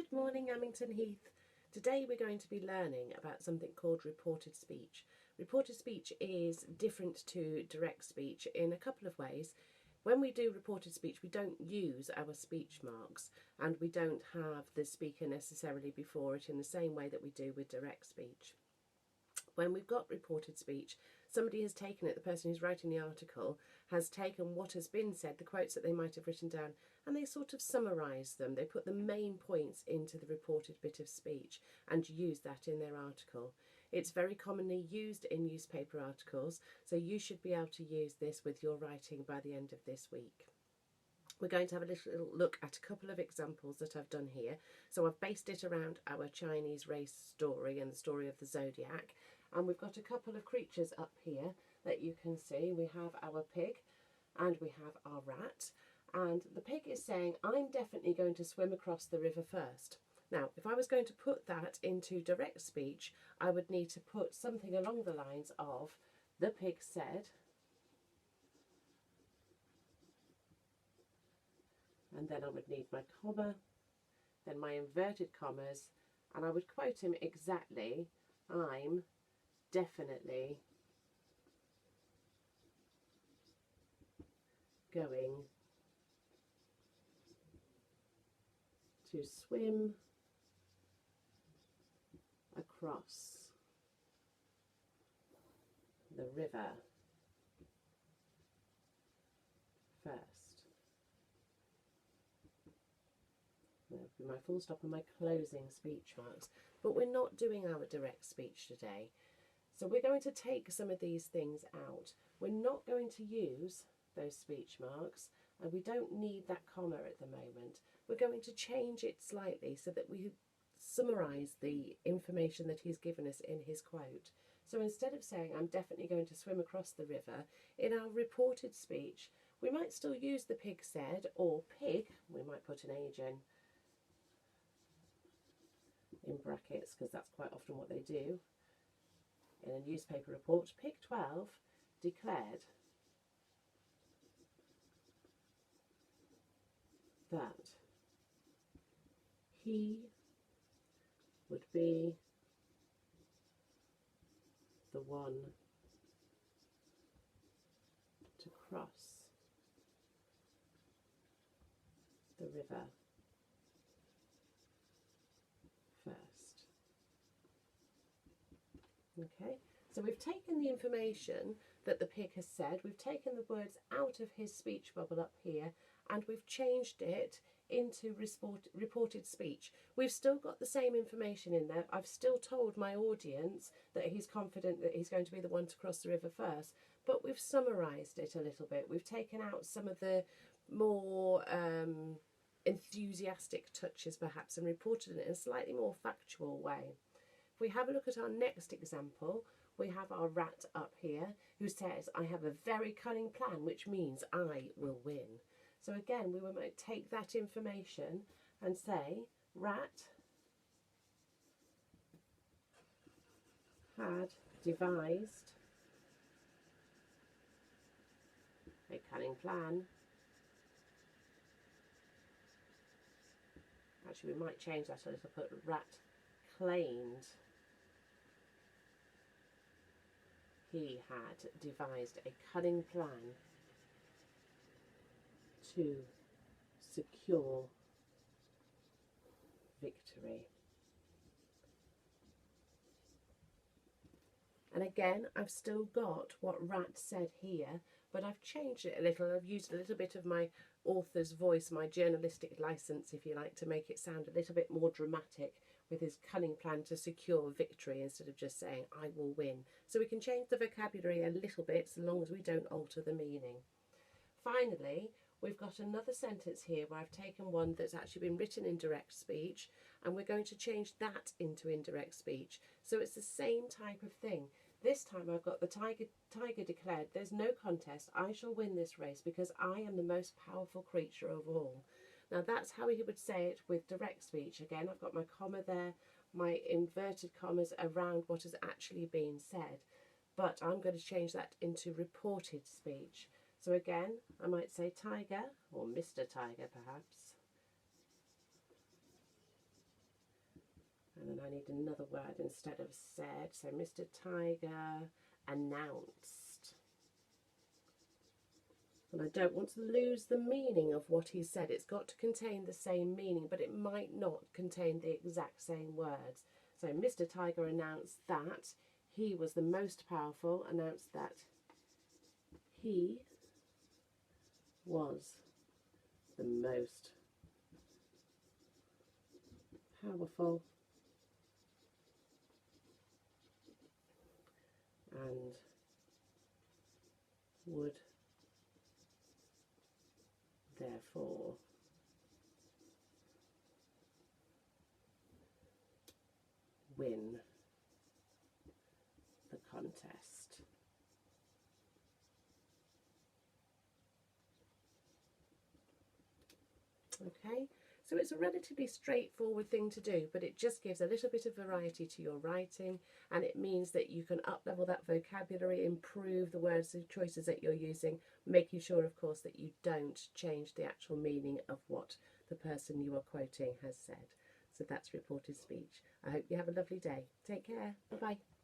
Good morning, Amington Heath. Today we're going to be learning about something called reported speech. Reported speech is different to direct speech in a couple of ways. When we do reported speech, we don't use our speech marks and we don't have the speaker necessarily before it in the same way that we do with direct speech. When we've got reported speech, somebody has taken it, the person who's writing the article has taken what has been said, the quotes that they might have written down, and they sort of summarise them. They put the main points into the reported bit of speech and use that in their article. It's very commonly used in newspaper articles, so you should be able to use this with your writing by the end of this week. We're going to have a little look at a couple of examples that I've done here. So I've based it around our Chinese race story and the story of the zodiac. And we've got a couple of creatures up here that you can see. We have our pig and we have our rat. And the pig is saying, I'm definitely going to swim across the river first. Now, if I was going to put that into direct speech, I would need to put something along the lines of, the pig said, and then I would need my comma, then my inverted commas, and I would quote him exactly, I'm definitely going to swim across the river first. That would be my full stop and my closing speech marks. But we're not doing our direct speech today. So we're going to take some of these things out. We're not going to use those speech marks, and we don't need that comma at the moment. We're going to change it slightly so that we summarise the information that he's given us in his quote. So instead of saying, I'm definitely going to swim across the river, in our reported speech, we might still use the pig said, or pig, we might put an age in brackets, because that's quite often what they do. In a newspaper report, pig 12 declared that he would be the one to cross the river first. Okay, so we've taken the information that the pig has said, we've taken the words out of his speech bubble up here, and we've changed it into reported speech. We've still got the same information in there. I've still told my audience that he's confident that he's going to be the one to cross the river first, but we've summarised it a little bit. We've taken out some of the more enthusiastic touches perhaps and reported it in a slightly more factual way. If we have a look at our next example, we have our rat up here who says, I have a very cunning plan, which means I will win. So again, we might take that information and say, rat had devised a cunning plan. Actually, we might change that a little, put rat claimed he had devised a cunning plan to secure victory. And again, I've still got what rat said here, but I've changed it a little. I've used a little bit of my author's voice, my journalistic license, if you like, to make it sound a little bit more dramatic with his cunning plan to secure victory instead of just saying, I will win. So we can change the vocabulary a little bit so long as we don't alter the meaning. Finally, we've got another sentence here where I've taken one that's actually been written in direct speech, and we're going to change that into indirect speech. So it's the same type of thing. This time I've got the tiger declared, there's no contest, I shall win this race because I am the most powerful creature of all. Now that's how he would say it with direct speech. Again, I've got my comma there, my inverted commas around what has actually been said. But I'm going to change that into reported speech. So again, I might say Tiger, or Mr. Tiger perhaps, I need another word instead of said. So Mr. Tiger announced. And I don't want to lose the meaning of what he said. It's got to contain the same meaning, but it might not contain the exact same words. So Mr. Tiger announced that he was the most powerful, announced that he was the most powerful and would therefore win the contest. Okay, so it's a relatively straightforward thing to do, but it just gives a little bit of variety to your writing, and it means that you can up-level that vocabulary, improve the words and choices that you're using, making sure, of course, that you don't change the actual meaning of what the person you are quoting has said. So that's reported speech. I hope you have a lovely day. Take care. Bye-bye.